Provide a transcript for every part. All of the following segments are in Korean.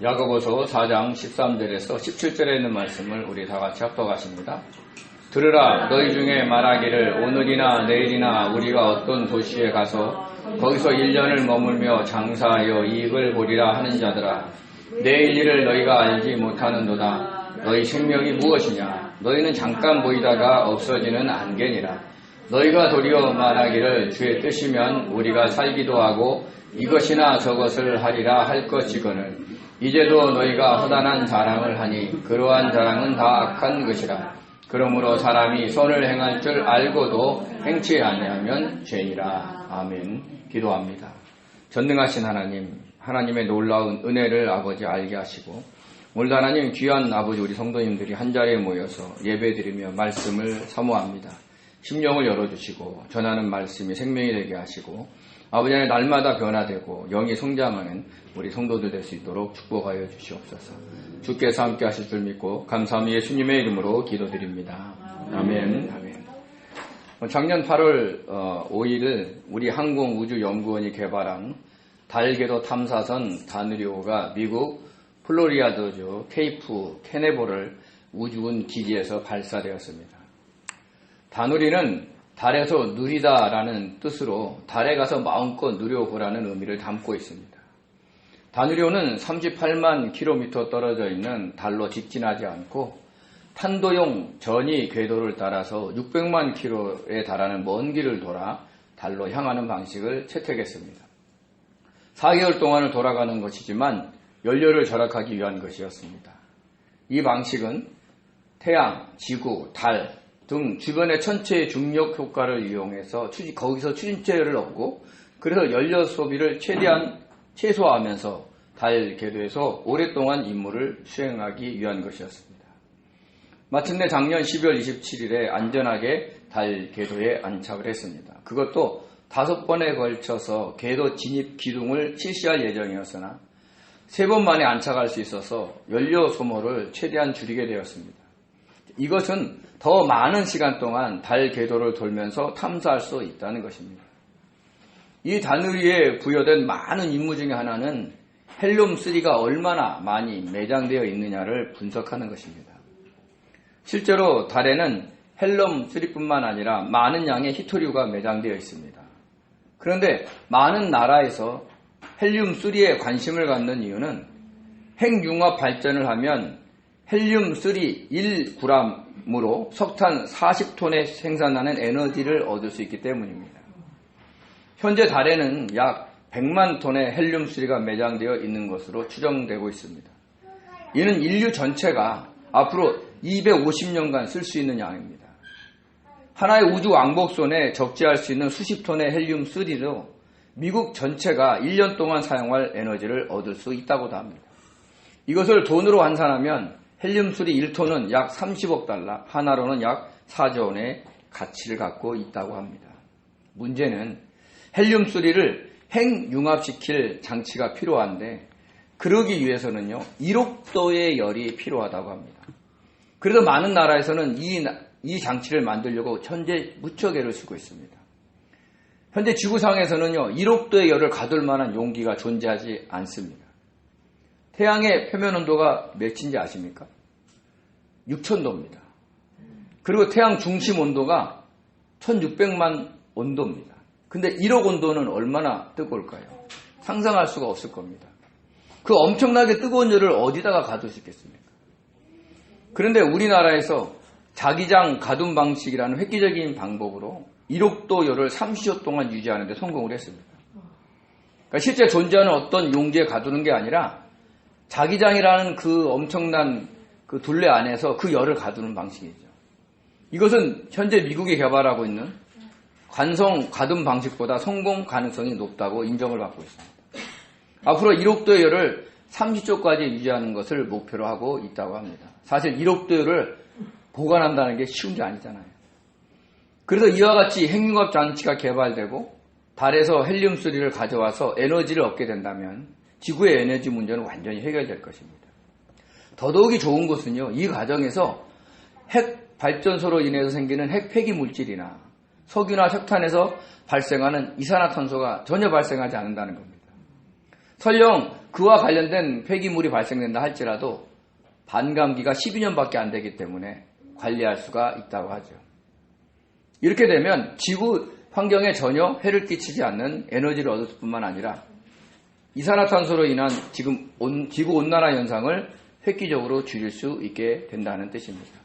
야고보서 4장 13절에서 17절에 있는 말씀을 우리 다 같이 합독하십니다. 들으라, 너희 중에 말하기를 오늘이나 내일이나 우리가 어떤 도시에 가서 거기서 1년을 머물며 장사하여 이익을 보리라 하는 자들아, 내일 일을 너희가 알지 못하는도다. 너희 생명이 무엇이냐? 너희는 잠깐 보이다가 없어지는 안개니라. 너희가 도리어 말하기를 주의 뜻이면 우리가 살기도 하고 이것이나 저것을 하리라 할 것이거늘 이제도 너희가 허다한 자랑을 하니 그러한 자랑은 다 악한 것이라. 그러므로 사람이 선을 행할 줄 알고도 행치 아니하면 죄니라. 아멘. 기도합니다. 전능하신 하나님, 하나님의 놀라운 은혜를 아버지 알게 하시고 오늘도 하나님 귀한 아버지 우리 성도님들이 한자리에 모여서 예배드리며 말씀을 사모합니다. 심령을 열어주시고 전하는 말씀이 생명이 되게 하시고 아버지 하나님 날마다 변화되고 영이 성장하는 우리 성도들 될 수 있도록 축복하여 주시옵소서. 주께서 함께 하실 줄 믿고 감사함이 예수님의 이름으로 기도드립니다. 아멘. 아멘. 작년 8월 5일 우리 항공우주연구원이 개발한 달궤도 탐사선 다누리호가 미국 플로리다주 케이프 캐네버럴 우주군 기지에서 발사되었습니다. 다누리는 달에서 누리다라는 뜻으로 달에 가서 마음껏 누려보라는 의미를 담고 있습니다. 다누리호는 38만 킬로미터 떨어져 있는 달로 직진하지 않고 탄도용 전이 궤도를 따라서 600만 킬로에 달하는 먼 길을 돌아 달로 향하는 방식을 채택했습니다. 4개월 동안을 돌아가는 것이지만 연료를 절약하기 위한 것이었습니다. 이 방식은 태양, 지구, 달 등 주변의 천체의 중력 효과를 이용해서 거기서 추진체를 얻고 그래서 연료 소비를 최대한 최소화하면서 달 궤도에서 오랫동안 임무를 수행하기 위한 것이었습니다. 마침내 작년 12월 27일에 안전하게 달 궤도에 안착을 했습니다. 그것도 5번에 걸쳐서 궤도 진입 기둥을 실시할 예정이었으나 3번 만에 안착할 수 있어서 연료 소모를 최대한 줄이게 되었습니다. 이것은 더 많은 시간 동안 달 궤도를 돌면서 탐사할 수 있다는 것입니다. 이 다누리에 부여된 많은 임무 중에 하나는 헬륨-3가 얼마나 많이 매장되어 있느냐를 분석하는 것입니다. 실제로 달에는 헬륨-3뿐만 아니라 많은 양의 히토류가 매장되어 있습니다. 그런데 많은 나라에서 헬륨-3에 관심을 갖는 이유는 핵융합 발전을 하면 헬륨-3 1g으로 석탄 40톤에 생산하는 에너지를 얻을 수 있기 때문입니다. 현재 달에는 약 100만 톤의 헬륨-3가 매장되어 있는 것으로 추정되고 있습니다. 이는 인류 전체가 앞으로 250년간 쓸 수 있는 양입니다. 하나의 우주 왕복선에 적재할 수 있는 수십 톤의 헬륨-3도 미국 전체가 1년 동안 사용할 에너지를 얻을 수 있다고도 합니다. 이것을 돈으로 환산하면 헬륨-3 1톤은 약 30억 달러, 하나로는 약 4조 원의 가치를 갖고 있다고 합니다. 문제는 헬륨-3를 핵융합시킬 장치가 필요한데 그러기 위해서는요 1억 도의 열이 필요하다고 합니다. 그래서 많은 나라에서는 이 장치를 만들려고 현재 무척 애를 쓰고 있습니다. 현재 지구상에서는요 1억 도의 열을 가둘 만한 용기가 존재하지 않습니다. 태양의 표면 온도가 몇인지 아십니까? 6,000도입니다. 그리고 태양 중심 온도가 1,600만 온도입니다. 근데 1억 온도는 얼마나 뜨거울까요? 상상할 수가 없을 겁니다. 그 엄청나게 뜨거운 열을 어디다가 가둘 수 있겠습니까? 그런데 우리나라에서 자기장 가둔 방식이라는 획기적인 방법으로 1억 도 열을 30초 동안 유지하는 데 성공을 했습니다. 그러니까 실제 존재하는 어떤 용기에 가두는 게 아니라 자기장이라는 그 엄청난 그 둘레 안에서 그 열을 가두는 방식이죠. 이것은 현재 미국이 개발하고 있는 관성 가둔 방식보다 성공 가능성이 높다고 인정을 받고 있습니다. 앞으로 1억 도의 열을 30초까지 유지하는 것을 목표로 하고 있다고 합니다. 사실 1억 도 열을 보관한다는 게 쉬운 게 아니잖아요. 그래서 이와 같이 핵융합 장치가 개발되고 달에서 헬륨-3를 가져와서 에너지를 얻게 된다면 지구의 에너지 문제는 완전히 해결될 것입니다. 더더욱이 좋은 것은요, 이 과정에서 핵 발전소로 인해서 생기는 핵 폐기 물질이나 석유나 석탄에서 발생하는 이산화탄소가 전혀 발생하지 않는다는 겁니다. 설령 그와 관련된 폐기물이 발생된다 할지라도 반감기가 12년밖에 안 되기 때문에 관리할 수가 있다고 하죠. 이렇게 되면 지구 환경에 전혀 해를 끼치지 않는 에너지를 얻을 뿐만 아니라 이산화탄소로 인한 지금 지구온난화 현상을 획기적으로 줄일 수 있게 된다는 뜻입니다.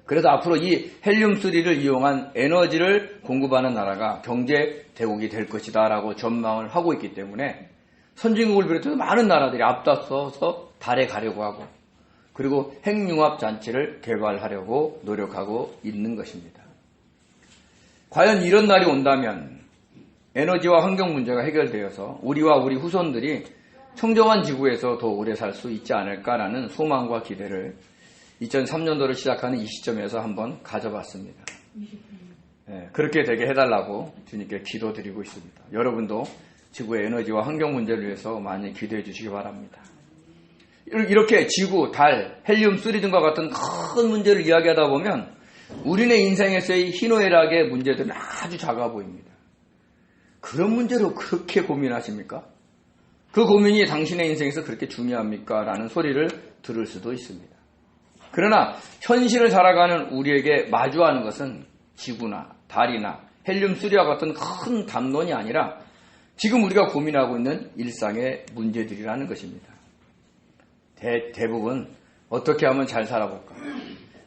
그래서 앞으로 이 헬륨3를 이용한 에너지를 공급하는 나라가 경제 대국이 될 것이다 라고 전망을 하고 있기 때문에 선진국을 비롯해서 많은 나라들이 앞다퉈서 달에 가려고 하고 그리고 핵융합 잔치를 개발하려고 노력하고 있는 것입니다. 과연 이런 날이 온다면 에너지와 환경 문제가 해결되어서 우리와 우리 후손들이 청정한 지구에서 더 오래 살 수 있지 않을까라는 소망과 기대를 2003년도를 시작하는 이 시점에서 한번 가져봤습니다. 그렇게 되게 해달라고 주님께 기도드리고 있습니다. 여러분도 지구의 에너지와 환경 문제를 위해서 많이 기도해 주시기 바랍니다. 이렇게 지구, 달, 헬륨3 등과 같은 큰 문제를 이야기하다 보면 우리네 인생에서의 희노애락의 문제들은 아주 작아 보입니다. 그런 문제로 그렇게 고민하십니까? 그 고민이 당신의 인생에서 그렇게 중요합니까? 라는 소리를 들을 수도 있습니다. 그러나 현실을 살아가는 우리에게 마주하는 것은 지구나 달이나 헬륨3와 같은 큰 담론이 아니라 지금 우리가 고민하고 있는 일상의 문제들이라는 것입니다. 대부분 어떻게 하면 잘 살아볼까?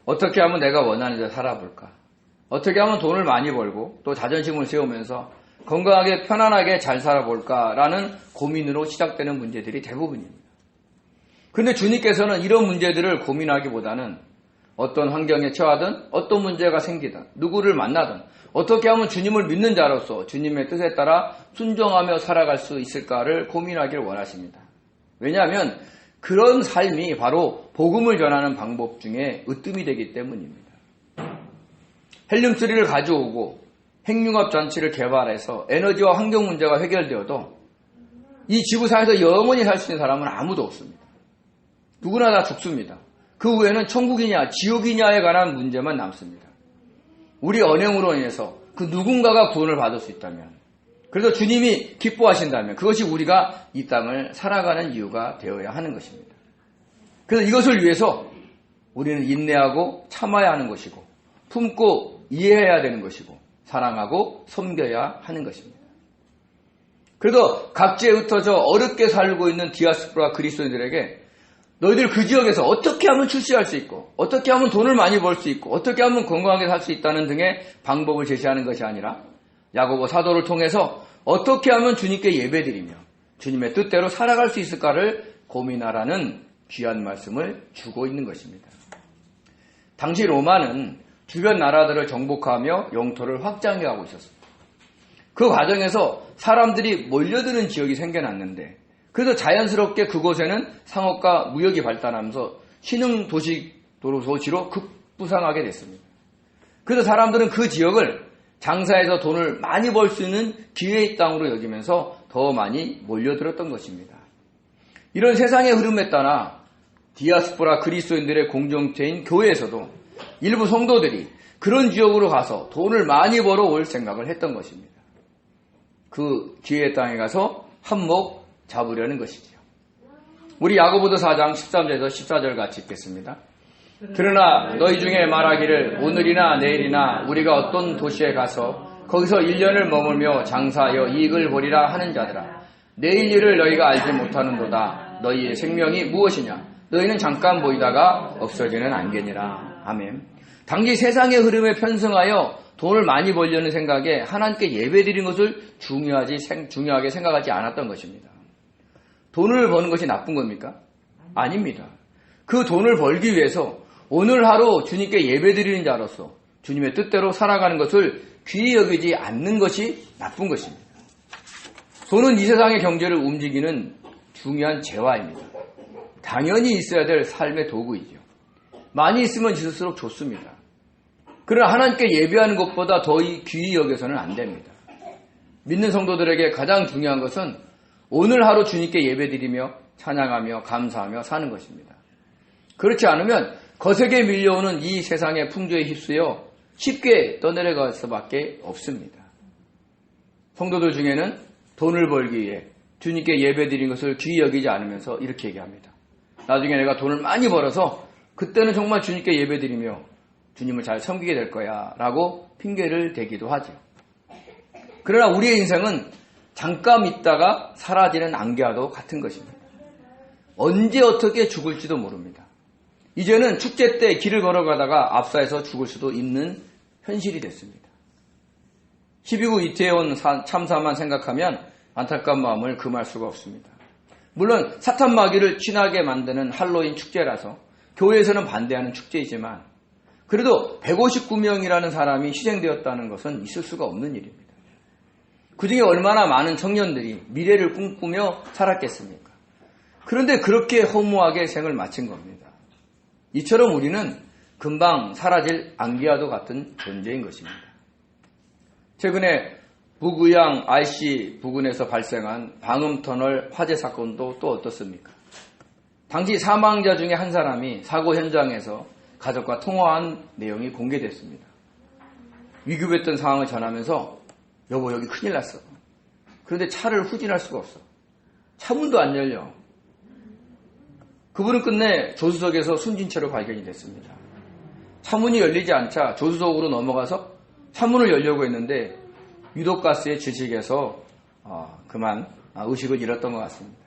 어떻게 하면 내가 원하는 대로 살아볼까? 어떻게 하면 돈을 많이 벌고 또 자존심을 세우면서 건강하게 편안하게 잘 살아볼까라는 고민으로 시작되는 문제들이 대부분입니다. 그런데 주님께서는 이런 문제들을 고민하기보다는 어떤 환경에 처하든 어떤 문제가 생기든 누구를 만나든 어떻게 하면 주님을 믿는 자로서 주님의 뜻에 따라 순종하며 살아갈 수 있을까를 고민하기를 원하십니다. 왜냐하면 그런 삶이 바로 복음을 전하는 방법 중에 으뜸이 되기 때문입니다. 헬륨3를 가져오고 핵융합 잔치를 개발해서 에너지와 환경 문제가 해결되어도 이 지구상에서 영원히 살 수 있는 사람은 아무도 없습니다. 누구나 다 죽습니다. 그 후에는 천국이냐 지옥이냐에 관한 문제만 남습니다. 우리 언행으로 인해서 그 누군가가 구원을 받을 수 있다면, 그래서 주님이 기뻐하신다면 그것이 우리가 이 땅을 살아가는 이유가 되어야 하는 것입니다. 그래서 이것을 위해서 우리는 인내하고 참아야 하는 것이고 품고 이해해야 되는 것이고 사랑하고 섬겨야 하는 것입니다. 그래도 각지에 흩어져 어렵게 살고 있는 디아스포라 그리스도인들에게 너희들 그 지역에서 어떻게 하면 출세할 수 있고 어떻게 하면 돈을 많이 벌 수 있고 어떻게 하면 건강하게 살 수 있다는 등의 방법을 제시하는 것이 아니라 야고보 사도를 통해서 어떻게 하면 주님께 예배드리며 주님의 뜻대로 살아갈 수 있을까를 고민하라는 귀한 말씀을 주고 있는 것입니다. 당시 로마는 주변 나라들을 정복하며 영토를 확장해가고 있었습니다. 그 과정에서 사람들이 몰려드는 지역이 생겨났는데 그래서 자연스럽게 그곳에는 상업과 무역이 발달하면서 신흥 도시로 급부상하게 됐습니다. 그래서 사람들은 그 지역을 장사해서 돈을 많이 벌 수 있는 기회의 땅으로 여기면서 더 많이 몰려들었던 것입니다. 이런 세상의 흐름에 따라 디아스포라 그리스도인들의 공동체인 교회에서도 일부 성도들이 그런 지역으로 가서 돈을 많이 벌어올 생각을 했던 것입니다. 그 기회의 땅에 가서 한몫 잡으려는 것이죠. 우리 야고보서 4장 13절에서 14절 같이 읽겠습니다. 그러나 너희 중에 말하기를 오늘이나 내일이나 우리가 어떤 도시에 가서 거기서 1년을 머물며 장사하여 이익을 보리라 하는 자들아, 내일 일을 너희가 알지 못하는도다. 너희의 생명이 무엇이냐? 너희는 잠깐 보이다가 없어지는 안개니라. 아멘. 당시 세상의 흐름에 편승하여 돈을 많이 벌려는 생각에 하나님께 예배드린 것을 중요하게 생각하지 않았던 것입니다. 돈을 버는 것이 나쁜 겁니까? 아닙니다. 그 돈을 벌기 위해서 오늘 하루 주님께 예배드리는 자로서 주님의 뜻대로 살아가는 것을 귀히 여기지 않는 것이 나쁜 것입니다. 돈은 이 세상의 경제를 움직이는 중요한 재화입니다. 당연히 있어야 될 삶의 도구이죠. 많이 있으면 있을수록 좋습니다. 그러나 하나님께 예배하는 것보다 더 귀히 여겨서는 안 됩니다. 믿는 성도들에게 가장 중요한 것은 오늘 하루 주님께 예배드리며 찬양하며 감사하며 사는 것입니다. 그렇지 않으면 거세게 밀려오는 이 세상의 풍조에 휩쓰여 쉽게 떠내려갈 수밖에 없습니다. 성도들 중에는 돈을 벌기 위해 주님께 예배드린 것을 귀히 여기지 않으면서 이렇게 얘기합니다. 나중에 내가 돈을 많이 벌어서 그때는 정말 주님께 예배드리며 주님을 잘 섬기게 될 거야 라고 핑계를 대기도 하죠. 그러나 우리의 인생은 잠깐 있다가 사라지는 안개와도 같은 것입니다. 언제 어떻게 죽을지도 모릅니다. 이제는 축제 때 길을 걸어가다가 압사해서 죽을 수도 있는 현실이 됐습니다. 12구 이태원 참사만 생각하면 안타까운 마음을 금할 수가 없습니다. 물론 사탄 마귀를 친하게 만드는 할로윈 축제라서 교회에서는 반대하는 축제이지만 그래도 159명이라는 사람이 희생되었다는 것은 있을 수가 없는 일입니다. 그 중에 얼마나 많은 청년들이 미래를 꿈꾸며 살았겠습니까? 그런데 그렇게 허무하게 생을 마친 겁니다. 이처럼 우리는 금방 사라질 안개와도 같은 존재인 것입니다. 최근에 북의양 RC 부근에서 발생한 방음터널 화재 사건도 또 어떻습니까? 당시 사망자 중에 한 사람이 사고 현장에서 가족과 통화한 내용이 공개됐습니다. 위급했던 상황을 전하면서 여보 여기 큰일 났어. 그런데 차를 후진할 수가 없어. 차 문도 안 열려. 그분은 끝내 조수석에서 숨진 채로 발견이 됐습니다. 차문이 열리지 않자 조수석으로 넘어가서 차문을 열려고 했는데 유독가스에 질식해서 그만 의식을 잃었던 것 같습니다.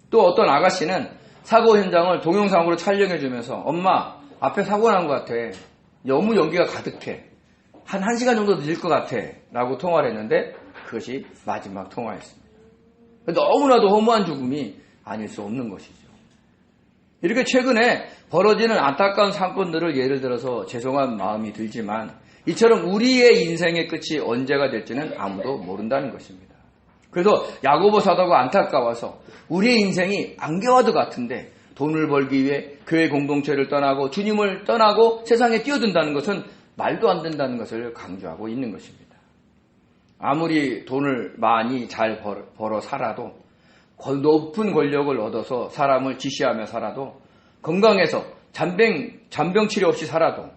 또 어떤 아가씨는 사고 현장을 동영상으로 촬영해주면서 엄마 앞에 사고 난 것 같아. 너무 연기가 가득해. 한 1시간 정도 늦을 것 같아 라고 통화를 했는데 그것이 마지막 통화였습니다. 너무나도 허무한 죽음이 아닐 수 없는 것이죠. 이렇게 최근에 벌어지는 안타까운 사건들을 예를 들어서 죄송한 마음이 들지만 이처럼 우리의 인생의 끝이 언제가 될지는 아무도 모른다는 것입니다. 그래서 야고보 사도가 안타까워서 우리의 인생이 안개와도 같은데 돈을 벌기 위해 교회 공동체를 떠나고 주님을 떠나고 세상에 뛰어든다는 것은 말도 안 된다는 것을 강조하고 있는 것입니다. 아무리 돈을 많이 잘 벌어 살아도 높은 권력을 얻어서 사람을 지시하며 살아도 건강해서 잔병 치료 없이 살아도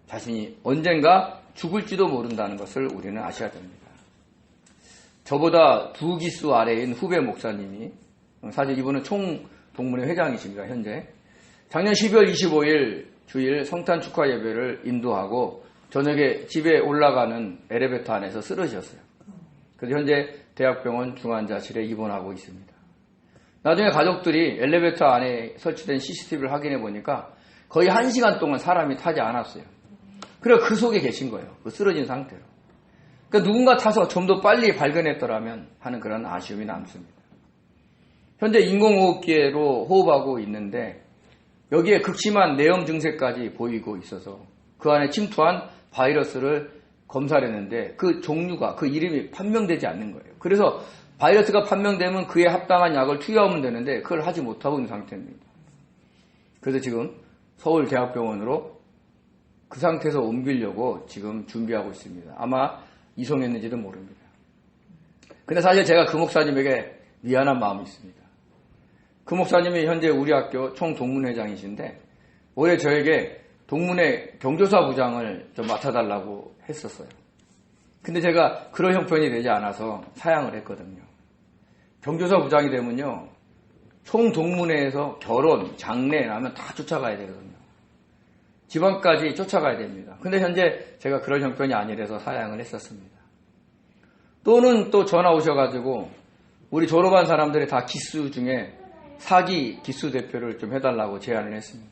자신이 언젠가 죽을지도 모른다는 것을 우리는 아셔야 됩니다. 저보다 2기수 아래인 후배 목사님이 사실 이분은 총동문회 회장이십니다. 현재 작년 12월 25일 주일 성탄 축하 예배를 인도하고 저녁에 집에 올라가는 엘리베이터 안에서 쓰러지셨어요. 그래서 현재 대학병원 중환자실에 입원하고 있습니다. 나중에 가족들이 엘리베이터 안에 설치된 CCTV를 확인해 보니까 거의 1시간 동안 사람이 타지 않았어요. 그래서 그 속에 계신 거예요. 그 쓰러진 상태로. 그러니까 누군가 타서 좀 더 빨리 발견했더라면 하는 그런 아쉬움이 남습니다. 현재 인공호흡기로 호흡하고 있는데 여기에 극심한 내염 증세까지 보이고 있어서 그 안에 침투한 바이러스를 검사를 했는데 그 종류가 그 이름이 판명되지 않는 거예요. 그래서 바이러스가 판명되면 그에 합당한 약을 투여하면 되는데 그걸 하지 못하고 있는 상태입니다. 그래서 지금 서울대학병원으로 그 상태에서 옮기려고 지금 준비하고 있습니다. 아마 이송했는지도 모릅니다. 근데 사실 제가 그 목사님에게 미안한 마음이 있습니다. 그 목사님이 현재 우리 학교 총동문회장이신데 올해 저에게 동문회 경조사 부장을 좀 맡아달라고 했었어요. 근데 제가 그런 형편이 되지 않아서 사양을 했거든요. 경조사 부장이 되면요, 총동문회에서 결혼, 장례 하면 다 쫓아가야 되거든요. 지방까지 쫓아가야 됩니다. 근데 현재 제가 그런 형편이 아니라서 사양을 했었습니다. 또는 또 전화 오셔가지고 우리 졸업한 사람들이 다 기수 중에 사기 기수 대표를 좀 해달라고 제안을 했습니다.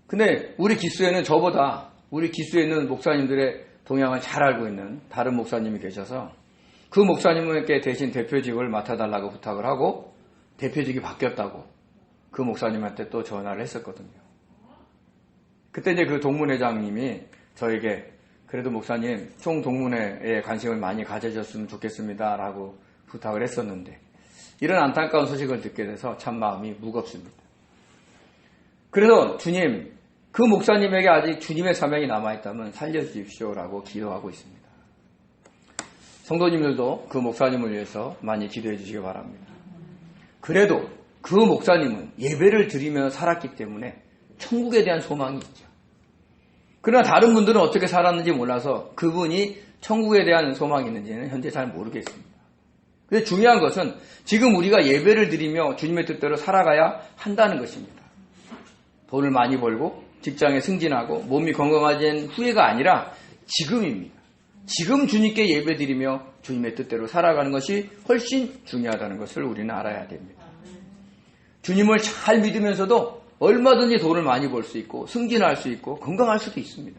근데 우리 기수에는 저보다 우리 기수에 있는 목사님들의 동향을 잘 알고 있는 다른 목사님이 계셔서 그 목사님에게 대신 대표직을 맡아달라고 부탁을 하고 대표직이 바뀌었다고 그 목사님한테 또 전화를 했었거든요. 그때 이제 그 동문회장님이 저에게 그래도 목사님 총동문회에 관심을 많이 가져줬으면 좋겠습니다 라고 부탁을 했었는데 이런 안타까운 소식을 듣게 돼서 참 마음이 무겁습니다. 그래서 주님, 그 목사님에게 아직 주님의 사명이 남아있다면 살려주십시오라고 기도하고 있습니다. 성도님들도 그 목사님을 위해서 많이 기도해 주시기 바랍니다. 그래도 그 목사님은 예배를 드리며 살았기 때문에 천국에 대한 소망이 있죠. 그러나 다른 분들은 어떻게 살았는지 몰라서 그분이 천국에 대한 소망이 있는지는 현재 잘 모르겠습니다. 근데 중요한 것은 지금 우리가 예배를 드리며 주님의 뜻대로 살아가야 한다는 것입니다. 돈을 많이 벌고 직장에 승진하고 몸이 건강해진 후회가 아니라 지금입니다. 지금 주님께 예배 드리며 주님의 뜻대로 살아가는 것이 훨씬 중요하다는 것을 우리는 알아야 됩니다. 주님을 잘 믿으면서도 얼마든지 돈을 많이 벌 수 있고 승진할 수 있고 건강할 수도 있습니다.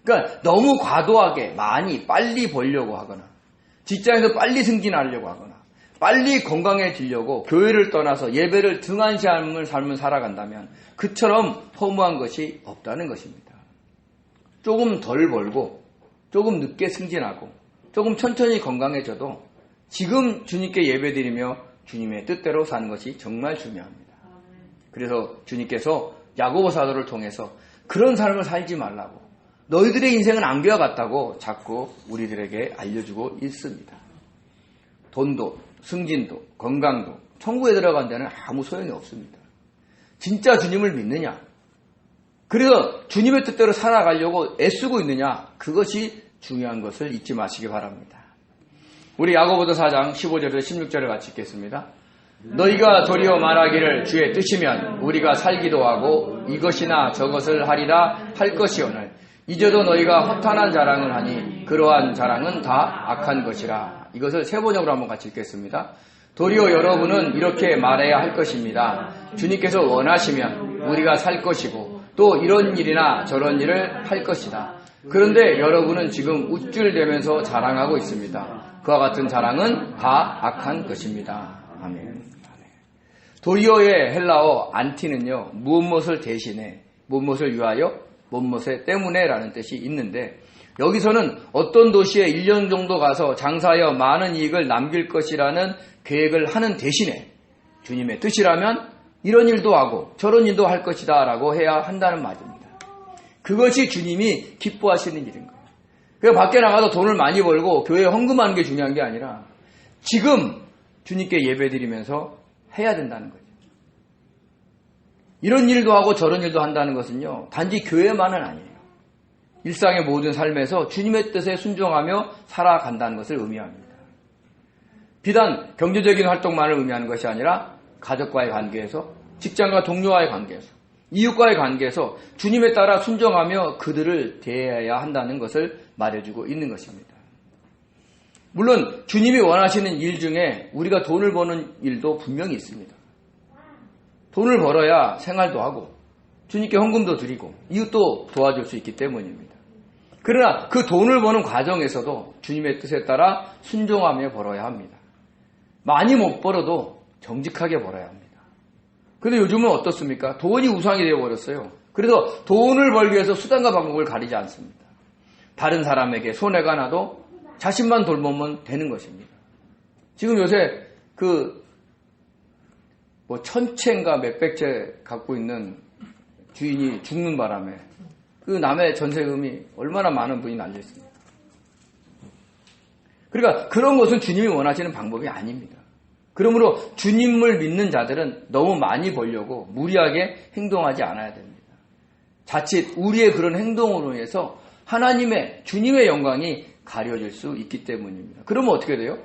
그러니까 너무 과도하게 많이 빨리 벌려고 하거나 직장에서 빨리 승진하려고 하거나 빨리 건강해지려고 교회를 떠나서 예배를 등한시하는 삶을 살아간다면 그처럼 허무한 것이 없다는 것입니다. 조금 덜 벌고 조금 늦게 승진하고 조금 천천히 건강해져도 지금 주님께 예배드리며 주님의 뜻대로 사는 것이 정말 중요합니다. 그래서 주님께서 야고보 사도를 통해서 그런 삶을 살지 말라고 너희들의 인생은 안개와 같다고 자꾸 우리들에게 알려주고 있습니다. 돈도 승진도 건강도 천국에 들어간 데는 아무 소용이 없습니다. 진짜 주님을 믿느냐? 그래서 주님의 뜻대로 살아가려고 애쓰고 있느냐? 그것이 중요한 것을 잊지 마시기 바랍니다. 우리 야고보서 4장 15절에서 16절을 같이 읽겠습니다. 너희가 도리어 말하기를 주의 뜻이면 우리가 살기도 하고 이것이나 저것을 하리라 할 것이오늘 이제도 너희가 허탄한 자랑을 하니 그러한 자랑은 다 악한 것이라. 이것을 세 번역으로 한번 같이 읽겠습니다. 도리어 여러분은 이렇게 말해야 할 것입니다. 주님께서 원하시면 우리가 살 것이고 또 이런 일이나 저런 일을 할 것이다. 그런데 여러분은 지금 우쭐대면서 자랑하고 있습니다. 그와 같은 자랑은 다 악한 것입니다. 아멘. 도리어의 헬라어 안티는요, 무엇을 대신해, 무엇을 위하여, 무엇에 때문에 라는 뜻이 있는데 여기서는 어떤 도시에 1년 정도 가서 장사하여 많은 이익을 남길 것이라는 계획을 하는 대신에 주님의 뜻이라면 이런 일도 하고 저런 일도 할 것이다 라고 해야 한다는 말입니다. 그것이 주님이 기뻐하시는 일인 거예요. 그래서 밖에 나가서 돈을 많이 벌고 교회에 헌금하는 게 중요한 게 아니라 지금 주님께 예배드리면서 해야 된다는 거죠. 이런 일도 하고 저런 일도 한다는 것은요, 단지 교회만은 아니에요. 일상의 모든 삶에서 주님의 뜻에 순종하며 살아간다는 것을 의미합니다. 비단 경제적인 활동만을 의미하는 것이 아니라 가족과의 관계에서, 직장과 동료와의 관계에서, 이웃과의 관계에서 주님에 따라 순종하며 그들을 대해야 한다는 것을 말해주고 있는 것입니다. 물론 주님이 원하시는 일 중에 우리가 돈을 버는 일도 분명히 있습니다. 돈을 벌어야 생활도 하고 주님께 헌금도 드리고 이웃도 도와줄 수 있기 때문입니다. 그러나 그 돈을 버는 과정에서도 주님의 뜻에 따라 순종하며 벌어야 합니다. 많이 못 벌어도 정직하게 벌어야 합니다. 그런데 요즘은 어떻습니까? 돈이 우상이 되어버렸어요. 그래서 돈을 벌기 위해서 수단과 방법을 가리지 않습니다. 다른 사람에게 손해가 나도 자신만 돌보면 되는 것입니다. 지금 요새 천채인가 몇백 채 갖고 있는 주인이 죽는 바람에 그 남의 전세금이 얼마나 많은 분이 날려 있습니다. 그러니까 그런 것은 주님이 원하시는 방법이 아닙니다. 그러므로 주님을 믿는 자들은 너무 많이 벌려고 무리하게 행동하지 않아야 됩니다. 자칫 우리의 그런 행동으로 인해서 주님의 영광이 가려질 수 있기 때문입니다. 그러면 어떻게 돼요?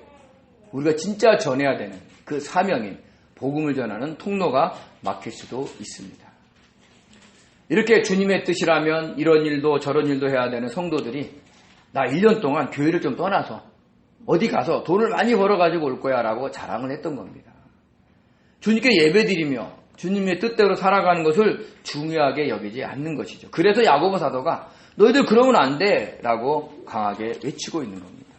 우리가 진짜 전해야 되는 그 사명인 복음을 전하는 통로가 막힐 수도 있습니다. 이렇게 주님의 뜻이라면 이런 일도 저런 일도 해야 되는 성도들이 나 1년 동안 교회를 좀 떠나서 어디 가서 돈을 많이 벌어가지고 올 거야 라고 자랑을 했던 겁니다. 주님께 예배드리며 주님의 뜻대로 살아가는 것을 중요하게 여기지 않는 것이죠. 그래서 야고보 사도가 너희들 그러면 안 돼 라고 강하게 외치고 있는 겁니다.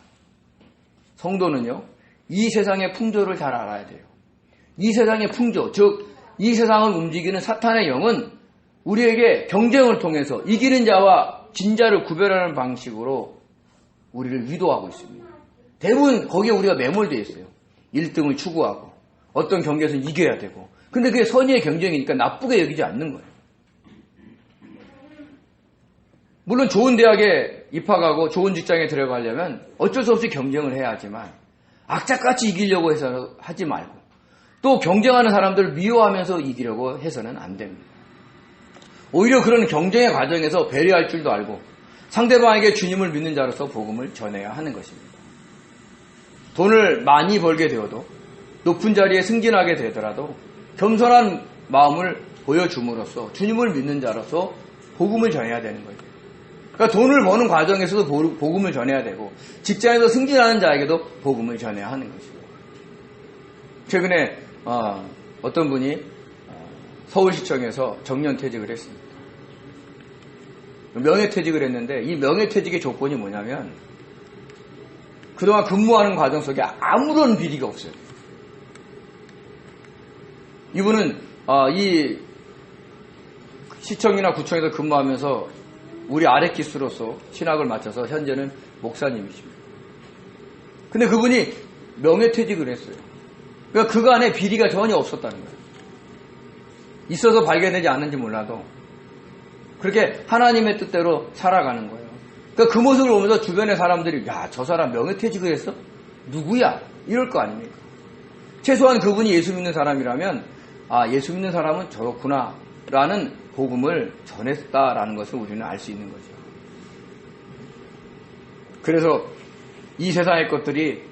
성도는요, 이 세상의 풍조를 잘 알아야 돼요. 이 세상의 풍조, 즉 이 세상을 움직이는 사탄의 영은 우리에게 경쟁을 통해서 이기는 자와 진자를 구별하는 방식으로 우리를 유도하고 있습니다. 대부분 거기에 우리가 매몰되어 있어요. 1등을 추구하고 어떤 경기에서는 이겨야 되고, 근데 그게 선의의 경쟁이니까 나쁘게 여기지 않는 거예요. 물론 좋은 대학에 입학하고 좋은 직장에 들어가려면 어쩔 수 없이 경쟁을 해야 하지만 악착같이 이기려고 해서 하지 말고 또 경쟁하는 사람들을 미워하면서 이기려고 해서는 안 됩니다. 오히려 그런 경쟁의 과정에서 배려할 줄도 알고 상대방에게 주님을 믿는 자로서 복음을 전해야 하는 것입니다. 돈을 많이 벌게 되어도 높은 자리에 승진하게 되더라도 겸손한 마음을 보여줌으로써 주님을 믿는 자로서 복음을 전해야 되는 거예요. 그러니까 돈을 버는 과정에서도 복음을 전해야 되고 직장에서 승진하는 자에게도 복음을 전해야 하는 것이죠. 최근에 어떤 분이 서울시청에서 정년퇴직을 했습니다. 명예퇴직을 했는데 이 명예퇴직의 조건이 뭐냐면 그동안 근무하는 과정 속에 아무런 비리가 없어요. 이분은 이 시청이나 구청에서 근무하면서 우리 아래 기수로서 신학을 마쳐서 현재는 목사님이십니다. 근데 그분이 명예퇴직을 했어요. 그러니까 그간에 비리가 전혀 없었다는 거예요. 있어서 발견되지 않는지 몰라도 그렇게 하나님의 뜻대로 살아가는 거예요. 그러니까 그 모습을 보면서 주변의 사람들이 야, 저 사람 명예퇴직을 했어? 누구야? 이럴 거 아닙니까? 최소한 그분이 예수 믿는 사람이라면 예수 믿는 사람은 저렇구나 라는 복음을 전했다라는 것을 우리는 알 수 있는 거죠. 그래서 이 세상의 것들이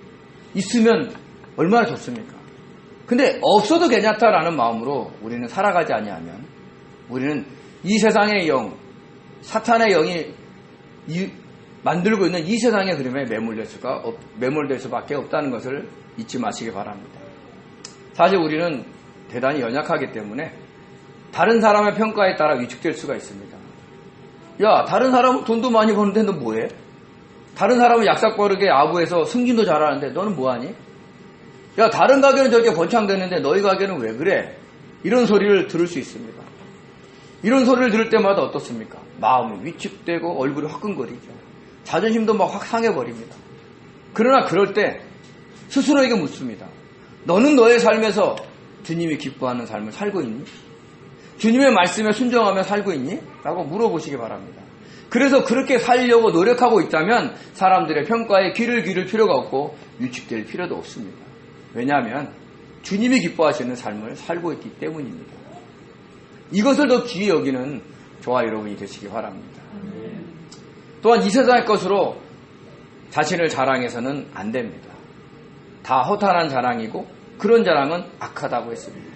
있으면 얼마나 좋습니까? 근데 없어도 괜찮다라는 마음으로 우리는 살아가지 아니하면 우리는 이 세상의 영, 사탄의 영이 만들고 있는 이 세상의 그림에 매몰될 수밖에 없다는 것을 잊지 마시기 바랍니다. 사실 우리는 대단히 연약하기 때문에 다른 사람의 평가에 따라 위축될 수가 있습니다. 야, 다른 사람은 돈도 많이 버는데 너 뭐해? 다른 사람은 약삭빠르게 아부해서 승진도 잘하는데 너는 뭐하니? 야, 다른 가게는 저렇게 번창되는데 너희 가게는 왜 그래? 이런 소리를 들을 수 있습니다. 이런 소리를 들을 때마다 어떻습니까? 마음이 위축되고 얼굴이 화끈거리죠. 자존심도 막 확 상해버립니다. 그러나 그럴 때 스스로에게 묻습니다. 너는 너의 삶에서 주님이 기뻐하는 삶을 살고 있니? 주님의 말씀에 순종하며 살고 있니? 라고 물어보시기 바랍니다. 그래서 그렇게 살려고 노력하고 있다면 사람들의 평가에 귀를 기울일 필요가 없고 위축될 필요도 없습니다. 왜냐하면 주님이 기뻐하시는 삶을 살고 있기 때문입니다. 이것을 더 귀히 여기는 저와 여러분이 되시기 바랍니다. 또한 이 세상의 것으로 자신을 자랑해서는 안 됩니다. 다 허탄한 자랑이고 그런 자랑은 악하다고 했습니다.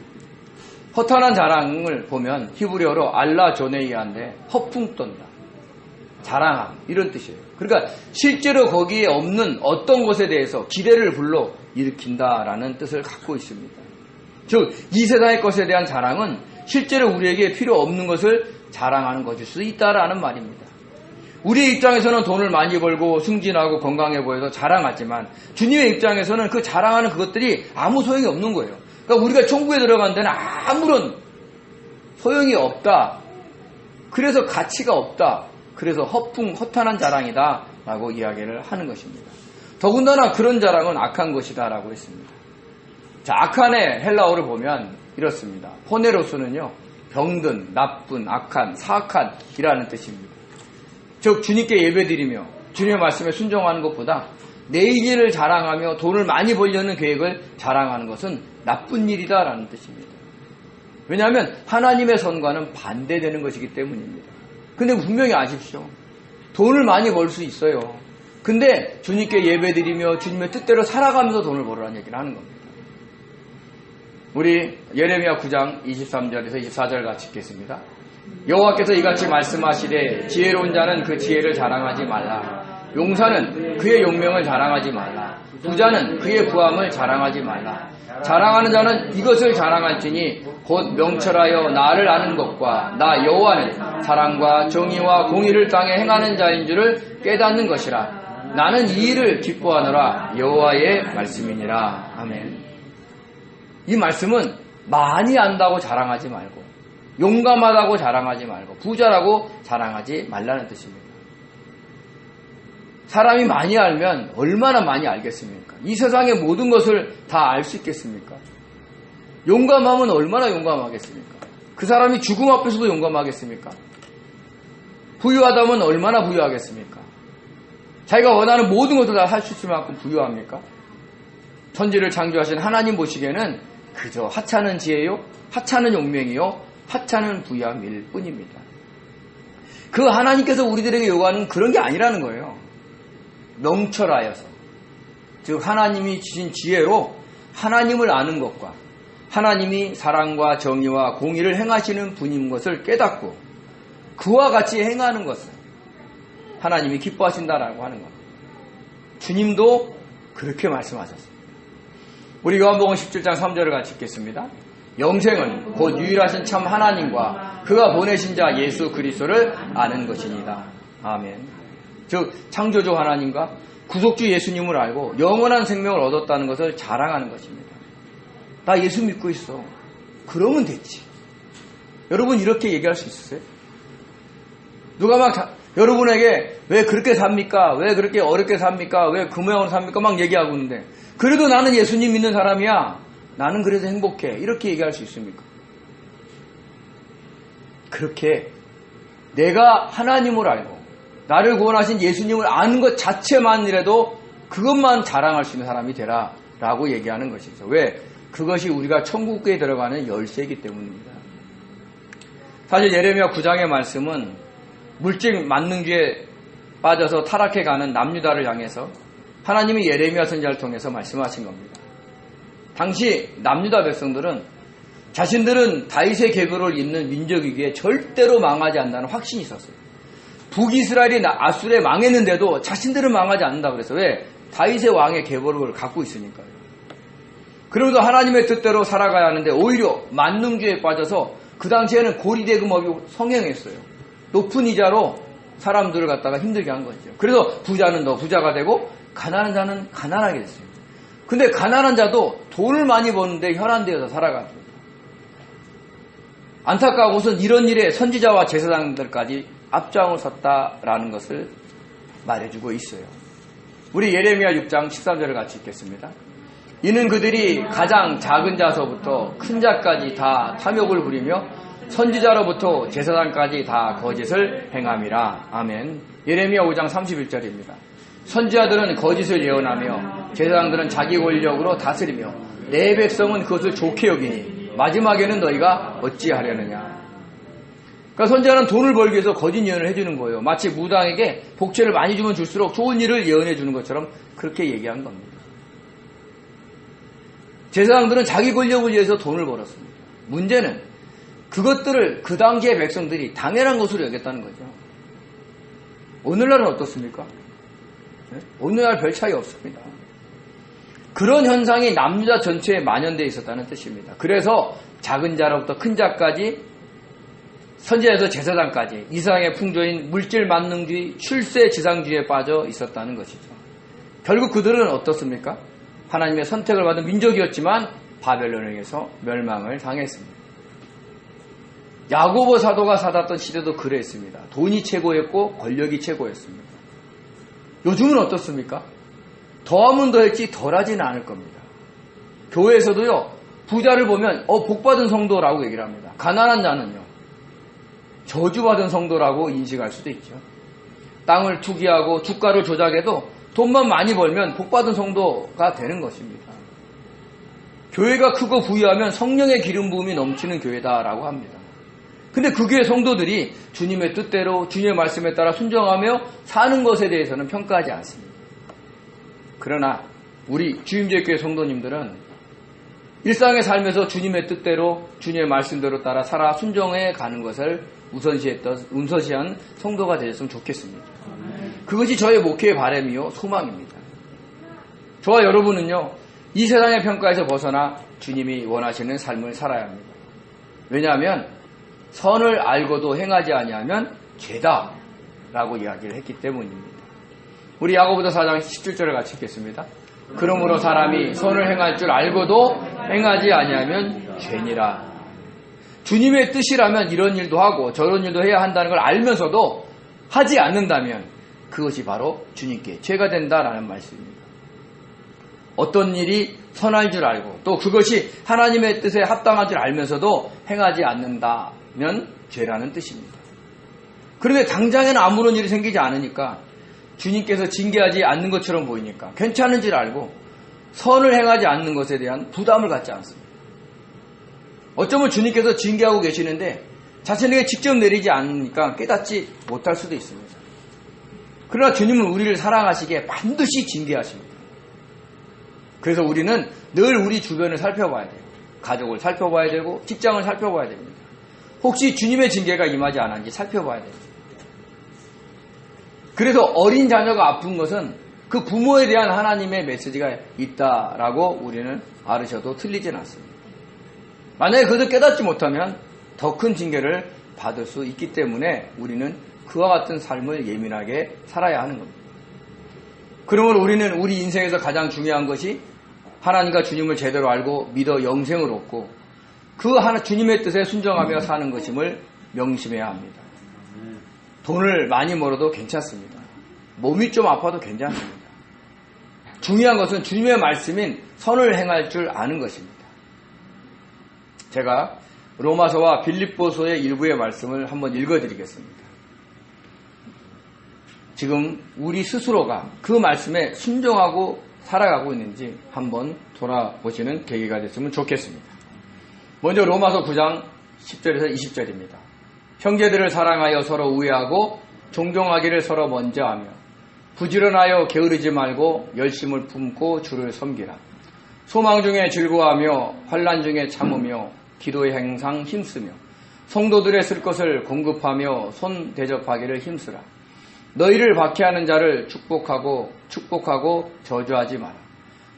허탄한 자랑을 보면 히브리어로 알라조네이아인데 허풍 떤다, 자랑함 이런 뜻이에요. 그러니까 실제로 거기에 없는 어떤 것에 대해서 기대를 불러 일으킨다라는 뜻을 갖고 있습니다. 즉 이 세상의 것에 대한 자랑은 실제로 우리에게 필요 없는 것을 자랑하는 것일 수 있다라는 말입니다. 우리의 입장에서는 돈을 많이 벌고 승진하고 건강해 보여서 자랑하지만 주님의 입장에서는 그 자랑하는 그것들이 아무 소용이 없는 거예요. 그러니까 우리가 천국에 들어간 데는 아무런 소용이 없다. 그래서 가치가 없다. 그래서 허탄한 자랑이다 라고 이야기를 하는 것입니다. 더군다나 그런 자랑은 악한 것이다 라고 했습니다. 자, 악한의 헬라어를 보면 이렇습니다. 포네로스는요, 병든, 나쁜, 악한, 사악한 이라는 뜻입니다. 즉 주님께 예배드리며 주님의 말씀에 순종하는 것보다 내 일을 자랑하며 돈을 많이 벌려는 계획을 자랑하는 것은 나쁜 일이다 라는 뜻입니다. 왜냐하면 하나님의 선과는 반대되는 것이기 때문입니다. 근데 분명히 아십시오. 돈을 많이 벌 수 있어요. 근데 주님께 예배드리며 주님의 뜻대로 살아가면서 돈을 벌으라는 얘기를 하는 겁니다. 우리 예레미야 9장 23절에서 24절 같이 읽겠습니다. 여호와께서 이같이 말씀하시되 지혜로운 자는 그 지혜를 자랑하지 말라. 용사는 그의 용명을 자랑하지 말라. 부자는 그의 부함을 자랑하지 말라. 자랑하는 자는 이것을 자랑할지니 곧 명철하여 나를 아는 것과 나 여호와는 사랑과 정의와 공의를 땅에 행하는 자인 줄을 깨닫는 것이라. 나는 이 일을 기뻐하노라. 여호와의 말씀이니라. 아멘. 이 말씀은 많이 안다고 자랑하지 말고 용감하다고 자랑하지 말고 부자라고 자랑하지 말라는 뜻입니다. 사람이 많이 알면 얼마나 많이 알겠습니까? 이 세상의 모든 것을 다 알 수 있겠습니까? 용감하면 얼마나 용감하겠습니까? 그 사람이 죽음 앞에서도 용감하겠습니까? 부유하다면 얼마나 부유하겠습니까? 자기가 원하는 모든 것을 다 할 수 있을 만큼 부유합니까? 천지를 창조하신 하나님 보시기에는 그저 하찮은 지혜요, 하찮은 용맹이요, 하찮은 부유함일 뿐입니다. 그 하나님께서 우리들에게 요구하는 그런 게 아니라는 거예요. 명철하여서 즉 하나님이 주신 지혜로 하나님을 아는 것과 하나님이 사랑과 정의와 공의를 행하시는 분인 것을 깨닫고 그와 같이 행하는 것을 하나님이 기뻐하신다라고 하는 겁니다. 주님도 그렇게 말씀하셨습니다. 우리 요한복음 17장 3절을 같이 읽겠습니다. 영생은 곧 유일하신 참 하나님과 그가 보내신 자 예수 그리스도를 아는 것이니이다. 아멘. 즉 창조주 하나님과 구속주 예수님을 알고 영원한 생명을 얻었다는 것을 자랑하는 것입니다. 나 예수 믿고 있어. 그러면 됐지. 여러분 이렇게 얘기할 수 있으세요? 누가 막 여러분에게 왜 그렇게 삽니까? 왜 그렇게 어렵게 삽니까? 왜 그 모양으로 삽니까? 막 얘기하고 있는데 그래도 나는 예수님 믿는 사람이야. 나는 그래도 행복해. 이렇게 얘기할 수 있습니까? 그렇게 내가 하나님을 알고 나를 구원하신 예수님을 아는 것 자체만이라도 그것만 자랑할 수 있는 사람이 되라 라고 얘기하는 것이죠. 왜? 그것이 우리가 천국에 들어가는 열쇠이기 때문입니다. 사실 예레미야 9장의 말씀은 물질 만능주의에 빠져서 타락해가는 남유다를 향해서 하나님이 예레미야 선지자를 통해서 말씀하신 겁니다. 당시 남유다 백성들은 자신들은 다윗의 계보를 잇는 민족이기에 절대로 망하지 않는다는 확신이 있었어요. 북이스라엘이 아수르에 망했는데도 자신들은 망하지 않는다 그래서 왜? 다윗의 왕의 계보를 갖고 있으니까요. 그러면서 하나님의 뜻대로 살아가야 하는데 오히려 만능주의에 빠져서 그 당시에는 고리대금업이 성행했어요. 높은 이자로 사람들을 갖다가 힘들게 한 거죠. 그래서 부자는 더 부자가 되고 가난한 자는 가난하게 됐어요. 근데 가난한 자도 돈을 많이 버는데 혈안되어서 살아갑니다. 안타까운 것은 이런 일에 선지자와 제사장들까지 앞장을 섰다라는 것을 말해주고 있어요. 우리 예레미야 6장 13절을 같이 읽겠습니다. 이는 그들이 가장 작은 자서부터 큰 자까지 다 탐욕을 부리며 선지자로부터 제사장까지 다 거짓을 행함이라. 아멘. 예레미야 5장 31절입니다. 선지자들은 거짓을 예언하며 제사장들은 자기 권력으로 다스리며 내 백성은 그것을 좋게 여기니 마지막에는 너희가 어찌하려느냐. 그러니까 선지자는 돈을 벌기 위해서 거짓 예언을 해주는 거예요. 마치 무당에게 복채를 많이 주면 줄수록 좋은 일을 예언해 주는 것처럼 그렇게 얘기한 겁니다. 제사장들은 자기 권력을 위해서 돈을 벌었습니다. 문제는 그것들을 그 당시의 백성들이 당연한 것으로 여겼다는 거죠. 오늘날은 어떻습니까? 오늘날 별 차이 없습니다. 그런 현상이 남유다 전체에 만연되어 있었다는 뜻입니다. 그래서 작은 자로부터 큰 자까지 선지자에서 제사장까지 이상의 풍조인 물질 만능주의, 출세 지상주의에 빠져 있었다는 것이죠. 결국 그들은 어떻습니까? 하나님의 선택을 받은 민족이었지만 바벨론에 의해서 멸망을 당했습니다. 야고보 사도가 살았던 시대도 그랬습니다. 돈이 최고였고 권력이 최고였습니다. 요즘은 어떻습니까? 더하면 더했지 덜하지는 않을 겁니다. 교회에서도요, 부자를 보면 복받은 성도라고 얘기를 합니다. 가난한 자는요, 저주받은 성도라고 인식할 수도 있죠. 땅을 투기하고 주가를 조작해도 돈만 많이 벌면 복받은 성도가 되는 것입니다. 교회가 크고 부유하면 성령의 기름 부음이 넘치는 교회다라고 합니다. 근데 그 교회 성도들이 주님의 뜻대로 주님의 말씀에 따라 순종하며 사는 것에 대해서는 평가하지 않습니다. 그러나 우리 주임제교회 성도님들은 일상의 삶에서 주님의 뜻대로 주님의 말씀대로 따라 살아 순종해 가는 것을 우선시한 성도가 되셨으면 좋겠습니다. 그것이 저의 목회의 바람이요 소망입니다. 저와 여러분은요, 이 세상의 평가에서 벗어나 주님이 원하시는 삶을 살아야 합니다. 왜냐하면 선을 알고도 행하지 아니하면 죄다 라고 이야기를 했기 때문입니다. 우리 야고보서 4장 17절을 같이 읽겠습니다. 그러므로 사람이 선을 행할 줄 알고도 행하지 아니하면 죄니라. 주님의 뜻이라면 이런 일도 하고 저런 일도 해야 한다는 걸 알면서도 하지 않는다면 그것이 바로 주님께 죄가 된다라는 말씀입니다. 어떤 일이 선할 줄 알고 또 그것이 하나님의 뜻에 합당한 줄 알면서도 행하지 않는다면 죄라는 뜻입니다. 그런데 당장에는 아무런 일이 생기지 않으니까 주님께서 징계하지 않는 것처럼 보이니까 괜찮은 줄 알고 선을 행하지 않는 것에 대한 부담을 갖지 않습니다. 어쩌면 주님께서 징계하고 계시는데 자신에게 직접 내리지 않으니까 깨닫지 못할 수도 있습니다. 그러나 주님은 우리를 사랑하시기에 반드시 징계하십니다. 그래서 우리는 늘 우리 주변을 살펴봐야 돼요. 가족을 살펴봐야 되고 직장을 살펴봐야 됩니다. 혹시 주님의 징계가 임하지 않았는지 살펴봐야 됩니다. 그래서 어린 자녀가 아픈 것은 그 부모에 대한 하나님의 메시지가 있다라고 우리는 알으셔도 틀리진 않습니다. 만약에 그것을 깨닫지 못하면 더 큰 징계를 받을 수 있기 때문에 우리는 그와 같은 삶을 예민하게 살아야 하는 겁니다. 그러므로 우리는 우리 인생에서 가장 중요한 것이 하나님과 주님을 제대로 알고 믿어 영생을 얻고 그 주님의 뜻에 순종하며 사는 것임을 명심해야 합니다. 돈을 많이 벌어도 괜찮습니다. 몸이 좀 아파도 괜찮습니다. 중요한 것은 주님의 말씀인 선을 행할 줄 아는 것입니다. 제가 로마서와 빌립보서의 일부의 말씀을 한번 읽어드리겠습니다. 지금 우리 스스로가 그 말씀에 순종하고 살아가고 있는지 한번 돌아보시는 계기가 됐으면 좋겠습니다. 먼저 로마서 9장 10절에서 20절입니다. 형제들을 사랑하여 서로 우애하고 존경하기를 서로 먼저 하며 부지런하여 게으르지 말고 열심을 품고 주를 섬기라. 소망 중에 즐거워하며 환난 중에 참으며 기도에 항상 힘쓰며 성도들의 쓸 것을 공급하며 손 대접하기를 힘쓰라. 너희를 박해하는 자를 축복하고 저주하지 마라.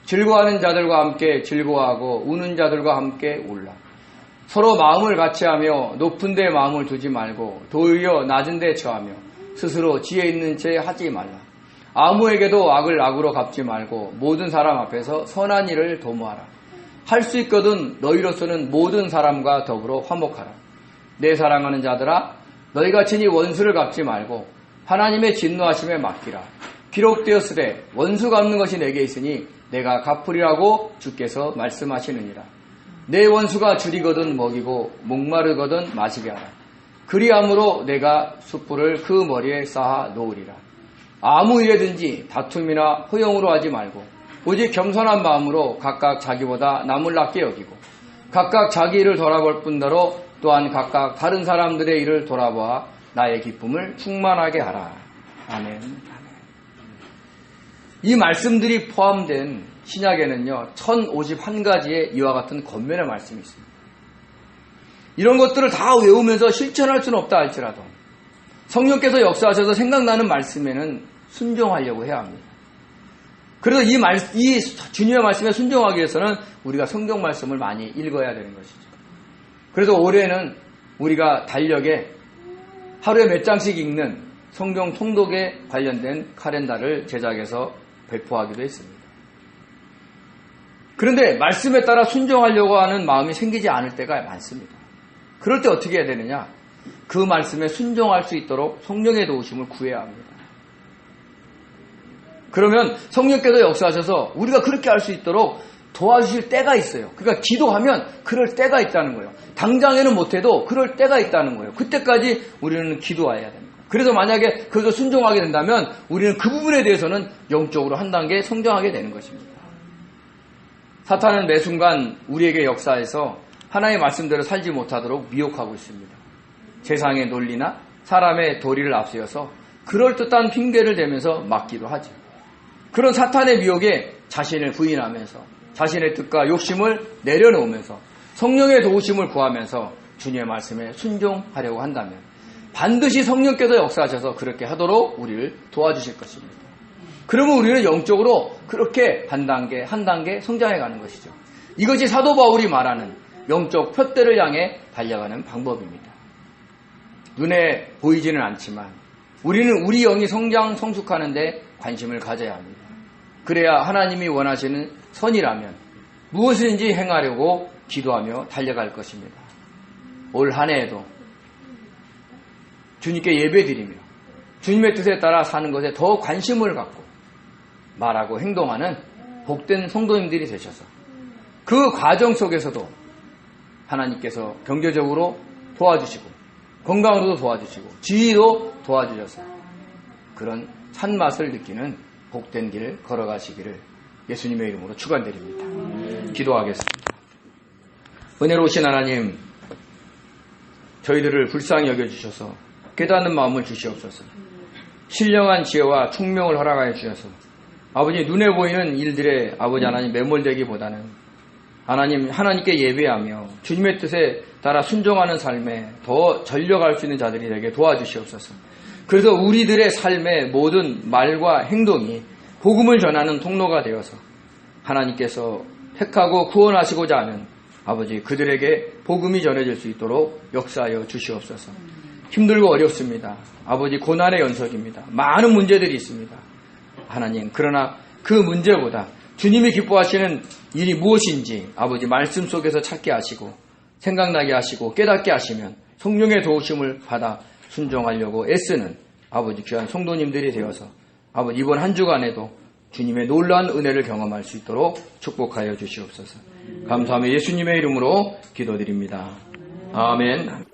즐거워하는 자들과 함께 즐거워하고 우는 자들과 함께 울라. 서로 마음을 같이하며 높은 데 마음을 두지 말고 도리어 낮은 데 처하며 스스로 지혜 있는 채 하지 말라. 아무에게도 악을 악으로 갚지 말고 모든 사람 앞에서 선한 일을 도모하라. 할 수 있거든 너희로서는 모든 사람과 더불어 화목하라. 내 사랑하는 자들아, 너희가 친히 원수를 갚지 말고 하나님의 진노하심에 맡기라. 기록되었으되 원수 갚는 것이 내게 있으니 내가 갚으리라고 주께서 말씀하시느니라. 내 원수가 줄이거든 먹이고 목마르거든 마시게 하라. 그리함으로 내가 숯불을 그 머리에 쌓아 놓으리라. 아무 일에든지 다툼이나 허용으로 하지 말고 오직 겸손한 마음으로 각각 자기보다 남을 낮게 여기고 각각 자기 일을 돌아볼 뿐더러 또한 각각 다른 사람들의 일을 돌아보아 나의 기쁨을 충만하게 하라. 아멘. 이 말씀들이 포함된 신약에는요 1051가지의 이와 같은 권면의 말씀이 있습니다. 이런 것들을 다 외우면서 실천할 수는 없다 할지라도 성령께서 역사하셔서 생각나는 말씀에는 순종하려고 해야 합니다. 그래서 이 주님의 말씀에 순종하기 위해서는 우리가 성경 말씀을 많이 읽어야 되는 것이죠. 그래서 올해는 우리가 달력에 하루에 몇 장씩 읽는 성경 통독에 관련된 카렌다를 제작해서 배포하기도 했습니다. 그런데 말씀에 따라 순종하려고 하는 마음이 생기지 않을 때가 많습니다. 그럴 때 어떻게 해야 되느냐? 그 말씀에 순종할 수 있도록 성령의 도우심을 구해야 합니다. 그러면 성령께서 역사하셔서 우리가 그렇게 할 수 있도록 도와주실 때가 있어요. 그러니까 기도하면 그럴 때가 있다는 거예요. 당장에는 못해도 그럴 때가 있다는 거예요. 그때까지 우리는 기도해야 됩니다. 그래서 만약에 그것을 순종하게 된다면 우리는 그 부분에 대해서는 영적으로 한 단계 성장하게 되는 것입니다. 사탄은 매 순간 우리에게 역사해서 하나님의 말씀대로 살지 못하도록 미혹하고 있습니다. 세상의 논리나 사람의 도리를 앞세워서 그럴듯한 핑계를 대면서 막기도 하죠. 그런 사탄의 미혹에 자신을 부인하면서 자신의 뜻과 욕심을 내려놓으면서 성령의 도우심을 구하면서 주님의 말씀에 순종하려고 한다면 반드시 성령께서 역사하셔서 그렇게 하도록 우리를 도와주실 것입니다. 그러면 우리는 영적으로 그렇게 한 단계 성장해 가는 것이죠. 이것이 사도 바울이 말하는 영적 푯대를 향해 달려가는 방법입니다. 눈에 보이지는 않지만 우리는 우리 영이 성숙하는 데 관심을 가져야 합니다. 그래야 하나님이 원하시는 선이라면 무엇인지 행하려고 기도하며 달려갈 것입니다. 올 한 해에도 주님께 예배드리며 주님의 뜻에 따라 사는 것에 더 관심을 갖고 말하고 행동하는 복된 성도님들이 되셔서 그 과정 속에서도 하나님께서 경제적으로 도와주시고 건강으로도 도와주시고 지위도 도와주셔서 그런 찬맛을 느끼는 복된 길 걸어가시기를 예수님의 이름으로 축원드립니다. 기도하겠습니다. 은혜로우신 하나님, 저희들을 불쌍히 여겨주셔서 깨닫는 마음을 주시옵소서. 신령한 지혜와 총명을 허락하여 주셔서 아버지 눈에 보이는 일들에 아버지 하나님 매몰되기보다는 하나님께 예배하며 주님의 뜻에 따라 순종하는 삶에 더 전력할 수 있는 자들이 되게 도와주시옵소서. 그래서 우리들의 삶의 모든 말과 행동이 복음을 전하는 통로가 되어서 하나님께서 택하고 구원하시고자 하는 아버지 그들에게 복음이 전해질 수 있도록 역사하여 주시옵소서. 힘들고 어렵습니다. 아버지 고난의 연속입니다. 많은 문제들이 있습니다. 하나님, 그러나 그 문제보다 주님이 기뻐하시는 일이 무엇인지 아버지 말씀 속에서 찾게 하시고 생각나게 하시고 깨닫게 하시면 성령의 도우심을 받아 순종하려고 애쓰는 아버지 귀한 성도님들이 되어서 아버지 이번 한 주간에도 주님의 놀라운 은혜를 경험할 수 있도록 축복하여 주시옵소서. 감사하며 예수님의 이름으로 기도드립니다. 아멘.